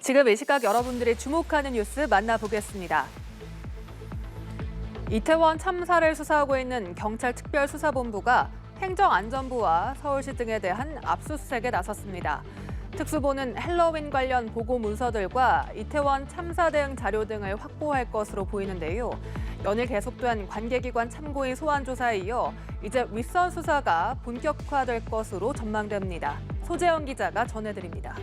지금 이 시각 여러분들이 주목하는 뉴스 만나보겠습니다. 이태원 참사를 수사하고 있는 경찰특별수사본부가 행정안전부와 서울시 등에 대한 압수수색에 나섰습니다. 특수본은 헬로윈 관련 보고 문서들과 이태원 참사 대응 자료 등을 확보할 것으로 보이는데요. 연일 계속된 관계기관 참고인 소환 조사에 이어 이제 윗선 수사가 본격화될 것으로 전망됩니다. 소재영 기자가 전해드립니다.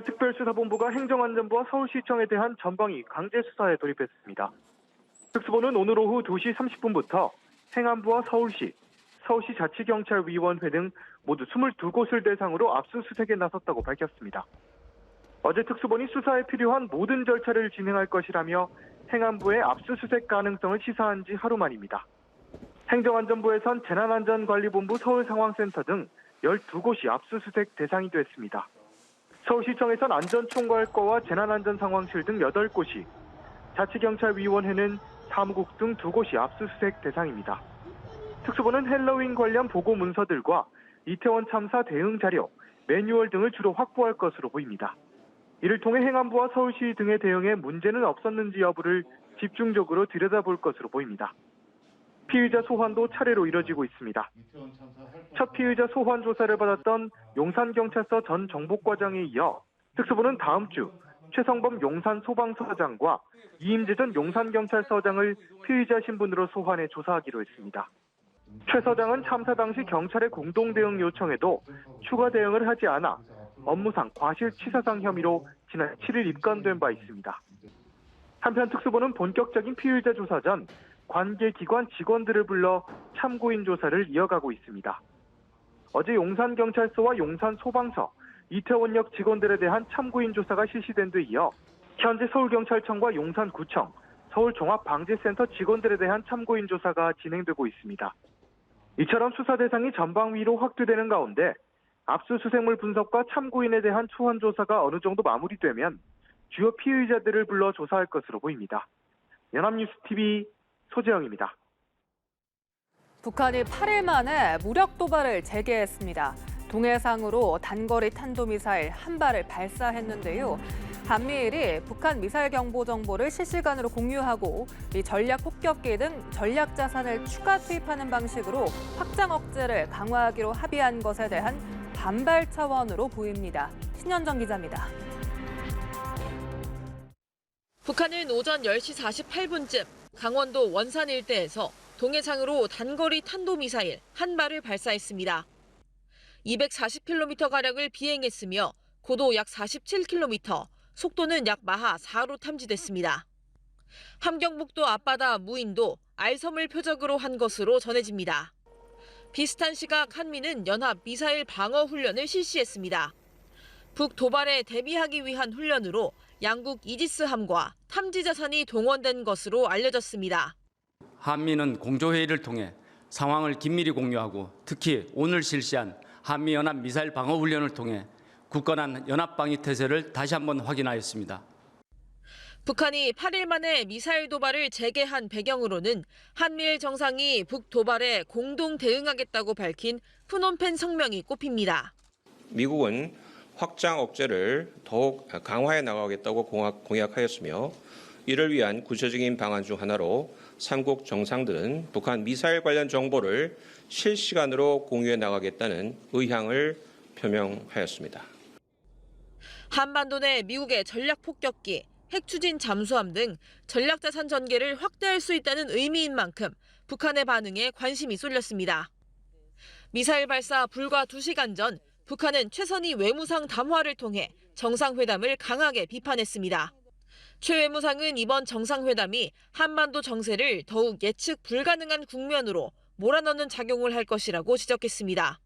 특별수사본부가 행정안전부와 서울시청에 대한 전방위 강제 수사에 돌입했습니다. 특수본은 오늘 오후 2시 30분부터 행안부와 서울시 자치경찰위원회 등 모두 22곳을 대상으로 압수수색에 나섰다고 밝혔습니다. 어제 특수본이 수사에 필요한 모든 절차를 진행할 것이라며 행안부의 압수수색 가능성을 시사한 지 하루 만입니다. 행정안전부에선 재난안전관리본부 서울상황센터 등 12곳이 압수수색 대상이 됐습니다. 서울시청에선 안전총괄과와 재난안전상황실 등 8곳이, 자치경찰위원회는 사무국 등 2곳이 압수수색 대상입니다. 특수본은 헬로윈 관련 보고 문서들과 이태원 참사 대응 자료, 매뉴얼 등을 주로 확보할 것으로 보입니다. 이를 통해 행안부와 서울시 등의 대응에 문제는 없었는지 여부를 집중적으로 들여다볼 것으로 보입니다. 피의자 소환도 차례로 이뤄지고 있습니다. 첫 피의자 소환 조사를 받았던 용산경찰서 전 정복과장에 이어 특수본은 다음 주 최성범 용산소방서장과 이임재 전 용산경찰서장을 피의자 신분으로 소환해 조사하기로 했습니다. 최 서장은 참사 당시 경찰의 공동대응 요청에도 추가 대응을 하지 않아 업무상 과실치사상 혐의로 지난 7일 입건된 바 있습니다. 한편 특수본은 본격적인 피의자 조사 전 관계기관 직원들을 불러 참고인 조사를 이어가고 있습니다. 어제 용산경찰서와 용산소방서, 이태원역 직원들에 대한 참고인 조사가 실시된 데 이어 현재 서울경찰청과 용산구청, 서울종합방재센터 직원들에 대한 참고인 조사가 진행되고 있습니다. 이처럼 수사 대상이 전방위로 확대되는 가운데 압수수색물 분석과 참고인에 대한 초안 조사가 어느 정도 마무리되면 주요 피의자들을 불러 조사할 것으로 보입니다. 연합뉴스TV 소재영입니다. 북한이 8일 만에 무력 도발을 재개했습니다. 동해상으로 단거리 탄도미사일 한 발을 발사했는데요. 한미일이 북한 미사일 경보 정보를 실시간으로 공유하고 이 전략 폭격기 등 전략 자산을 추가 투입하는 방식으로 확장 억제를 강화하기로 합의한 것에 대한 반발 차원으로 보입니다. 신현정 기자입니다. 북한은 오전 10시 48분쯤 강원도 원산 일대에서 동해상으로 단거리 탄도미사일 한 발을 발사했습니다. 240km가량을 비행했으며 고도 약 47km, 속도는 약 마하 4로 탐지됐습니다. 함경북도 앞바다 무인도 알섬을 표적으로 한 것으로 전해집니다. 비슷한 시각 한미는 연합 미사일 방어 훈련을 실시했습니다. 북 도발에 대비하기 위한 훈련으로 양국 이지스함과 탐지 자산이 동원된 것으로 알려졌습니다. 한미는 공조회의를 통해 상황을 긴밀히 공유하고 특히 오늘 실시한 한미연합 미사일 방어 훈련을 통해 굳건한 연합방위 태세를 다시 한번 확인하였습니다. 북한이 8일 만에 미사일 도발을 재개한 배경으로는 한미일 정상이 북 도발에 공동 대응하겠다고 밝힌 프놈펜 성명이 꼽힙니다. 미국은 확장 억제를 더욱 강화해 나가겠다고 공약하였으며 이를 위한 구체적인 방안 중 하나로 삼국 정상들은 북한 미사일 관련 정보를 실시간으로 공유해 나가겠다는 의향을 표명하였습니다. 한반도 내 미국의 전략 폭격기, 핵추진 잠수함 등 전략자산 전개를 확대할 수 있다는 의미인 만큼 북한의 반응에 관심이 쏠렸습니다. 미사일 발사 불과 2시간 전 북한은 최선희 외무상 담화를 통해 정상회담을 강하게 비판했습니다. 최 외무상은 이번 정상회담이 한반도 정세를 더욱 예측 불가능한 국면으로 몰아넣는 작용을 할 것이라고 지적했습니다.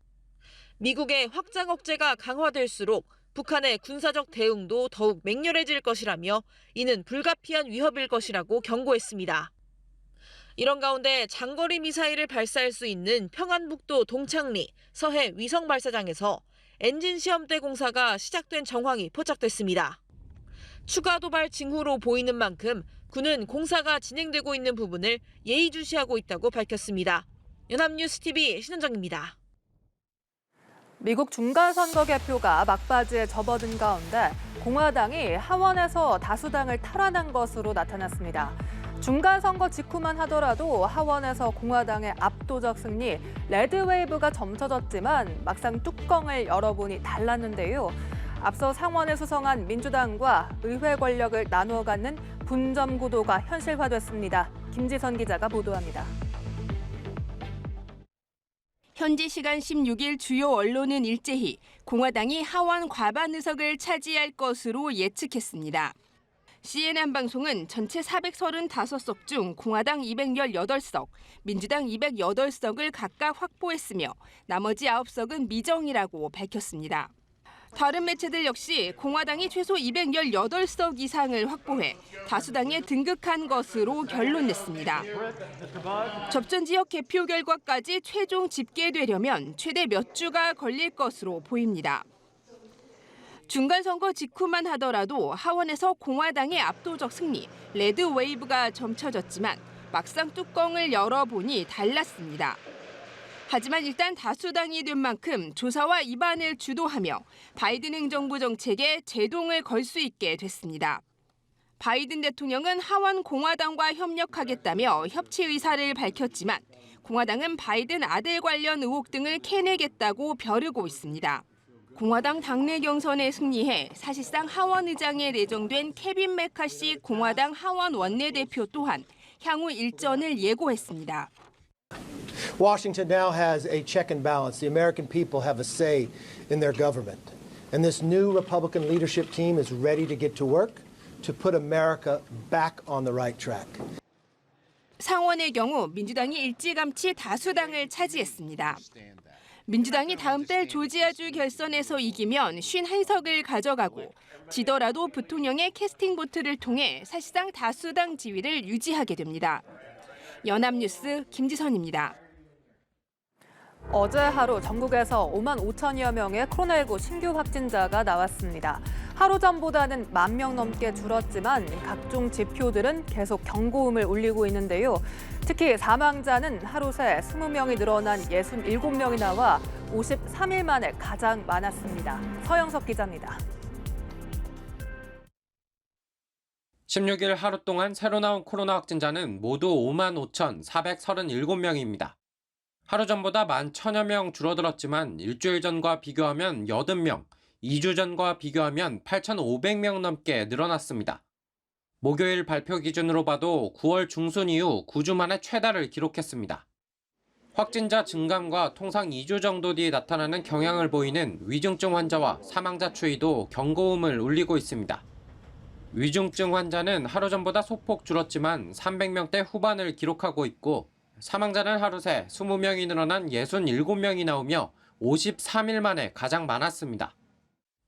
미국의 확장 억제가 강화될수록 북한의 군사적 대응도 더욱 맹렬해질 것이라며 이는 불가피한 위협일 것이라고 경고했습니다. 이런 가운데 장거리 미사일을 발사할 수 있는 평안북도 동창리 서해 위성 발사장에서 엔진 시험대 공사가 시작된 정황이 포착됐습니다. 추가 도발 징후로 보이는 만큼 군은 공사가 진행되고 있는 부분을 예의주시하고 있다고 밝혔습니다. 연합뉴스TV 신현정입니다. 미국 중간선거 개표가 막바지에 접어든 가운데 공화당이 하원에서 다수당을 탈환한 것으로 나타났습니다. 중간선거 직후만 하더라도 하원에서 공화당의 압도적 승리, 레드웨이브가 점쳐졌지만 막상 뚜껑을 열어보니 달랐는데요. 앞서 상원을 수성한 민주당과 의회 권력을 나누어 갖는 분점 구도가 현실화됐습니다. 김지선 기자가 보도합니다. 현지 시간 16일 주요 언론은 일제히 공화당이 하원 과반 의석을 차지할 것으로 예측했습니다. CNN 방송은 전체 435석 중 공화당 218석, 민주당 208석을 각각 확보했으며 나머지 9석은 미정이라고 밝혔습니다. 다른 매체들 역시 공화당이 최소 218석 이상을 확보해 다수당에 등극한 것으로 결론냈습니다. 접전 지역 개표 결과까지 최종 집계되려면 최대 몇 주가 걸릴 것으로 보입니다. 중간선거 직후만 하더라도 하원에서 공화당의 압도적 승리, 레드웨이브가 점쳐졌지만 막상 뚜껑을 열어보니 달랐습니다. 하지만 일단 다수당이 된 만큼 조사와 입안을 주도하며 바이든 행정부 정책에 제동을 걸 수 있게 됐습니다. 바이든 대통령은 하원 공화당과 협력하겠다며 협치 의사를 밝혔지만 공화당은 바이든 아들 관련 의혹 등을 캐내겠다고 벼르고 있습니다. 공화당 당내 경선에 승리해 사실상 하원 의장에 내정된 케빈 메카시 공화당 하원 원내대표 또한 향후 일전을 예고했습니다. Washington now has a check and balance. The American people have a say in their government. And this new Republican leadership team is ready to get to work to put America back on the right track. 상원의 경우 민주당이 일찌감치 다수당을 차지했습니다. 민주당이 다음 달 조지아주 결선에서 이기면 51석을 가져가고 지더라도 부통령의 캐스팅 보트를 통해 사실상 다수당 지위를 유지하게 됩니다. 연합뉴스 김지선입니다. 어제 하루 전국에서 5만 5천여 명의 코로나19 신규 확진자가 나왔습니다. 하루 전보다는 1만 명 넘게 줄었지만 각종 지표들은 계속 경고음을 울리고 있는데요. 특히 사망자는 하루 새 20명이 늘어난 67명이 나와 53일 만에 가장 많았습니다. 서영석 기자입니다. 16일 하루 동안 새로 나온 코로나 확진자는 모두 5만 5,437명입니다. 하루 전보다 11,000여 명 줄어들었지만 일주일 전과 비교하면 80명, 2주 전과 비교하면 8,500명 넘게 늘어났습니다. 목요일 발표 기준으로 봐도 9월 중순 이후 9주 만에 최다를 기록했습니다. 확진자 증감과 통상 2주 정도 뒤에 나타나는 경향을 보이는 위중증 환자와 사망자 추이도 경고음을 울리고 있습니다. 위중증 환자는 하루 전보다 소폭 줄었지만 300명대 후반을 기록하고 있고 사망자는 하루 새 20명이 늘어난 67명이 나오며 53일 만에 가장 많았습니다.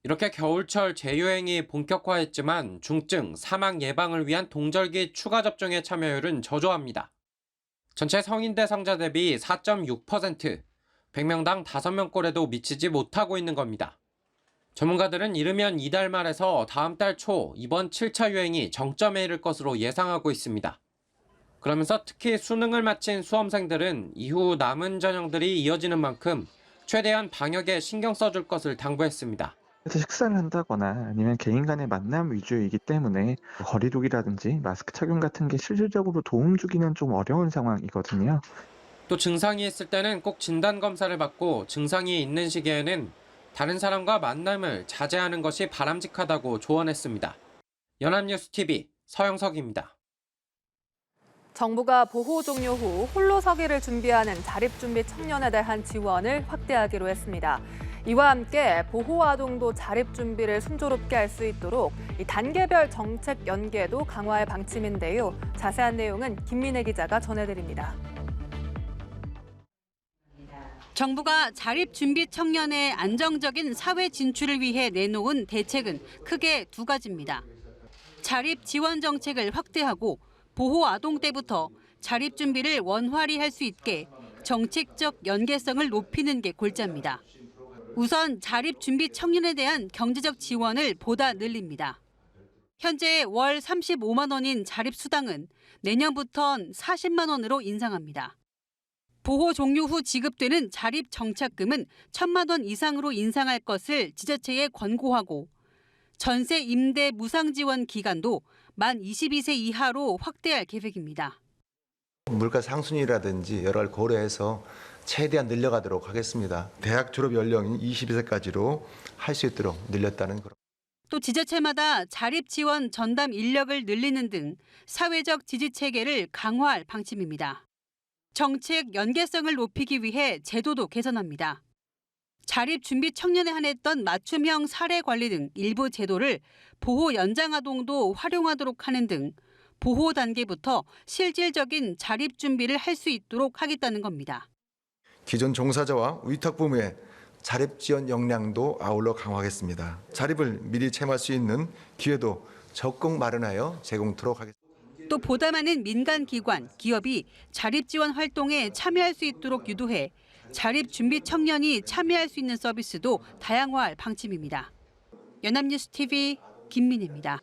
이렇게 겨울철 재유행이 본격화했지만 중증, 사망 예방을 위한 동절기 추가 접종의 참여율은 저조합니다. 전체 성인 대상자 대비 4.6%, 100명당 5명꼴에도 미치지 못하고 있는 겁니다. 전문가들은 이르면 이달 말에서 다음 달 초 이번 7차 유행이 정점에 이를 것으로 예상하고 있습니다. 그러면서 특히 수능을 마친 수험생들은 이후 남은 전형들이 이어지는 만큼 최대한 방역에 신경 써줄 것을 당부했습니다. 식사를 한다거나 아니면 개인 간의 만남 위주이기 때문에 거리두기라든지 마스크 착용 같은 게 실질적으로 도움 주기는 좀 어려운 상황이거든요. 또 증상이 있을 때는 꼭 진단 검사를 받고 증상이 있는 시기에는 다른 사람과 만남을 자제하는 것이 바람직하다고 조언했습니다. 연합뉴스 TV 서영석입니다. 정부가 보호 종료 후 홀로 서기를 준비하는 자립준비 청년에 대한 지원을 확대하기로 했습니다. 이와 함께 보호 아동도 자립 준비를 순조롭게 할 수 있도록 단계별 정책 연계도 강화할 방침인데요. 자세한 내용은 김민혜 기자가 전해드립니다. 정부가 자립준비 청년의 안정적인 사회 진출을 위해 내놓은 대책은 크게 두 가지입니다. 자립 지원 정책을 확대하고 보호 아동 때부터 자립 준비를 원활히 할 수 있게 정책적 연계성을 높이는 게 골자입니다. 우선 자립 준비 청년에 대한 경제적 지원을 보다 늘립니다. 현재 월 35만 원인 자립 수당은 내년부턴 40만 원으로 인상합니다. 보호 종료 후 지급되는 자립 정착금은 1,000만 원 이상으로 인상할 것을 지자체에 권고하고 전세 임대 무상 지원 기간도 만 22세 이하로 확대할 계획입니다. 물가 상승이라든지 여러 가지 고려해서 최대한 늘려가도록 하겠습니다. 대학 졸업 연령이 22세까지로 할 수 있도록 늘렸다는 그런. 또 지자체마다 자립 지원 전담 인력을 늘리는 등 사회적 지지 체계를 강화할 방침입니다. 정책 연계성을 높이기 위해 제도도 개선합니다. 자립 준비 청년에 한했던 맞춤형 사례 관리 등 일부 제도를 보호 연장 아동도 활용하도록 하는 등 보호 단계부터 실질적인 자립 준비를 할 수 있도록 하겠다는 겁니다. 기존 종사자와 위탁부모의 자립 지원 역량도 아울러 강화하겠습니다. 자립을 미리 체험할 수 있는 기회도 적극 마련하여 제공토록 하겠습니다. 또 보다 많은 민간 기관, 기업이 자립 지원 활동에 참여할 수 있도록 유도해 자립 준비 청년이 참여할 수 있는 서비스도 다양화할 방침입니다. 연합뉴스 TV 김민혜입니다.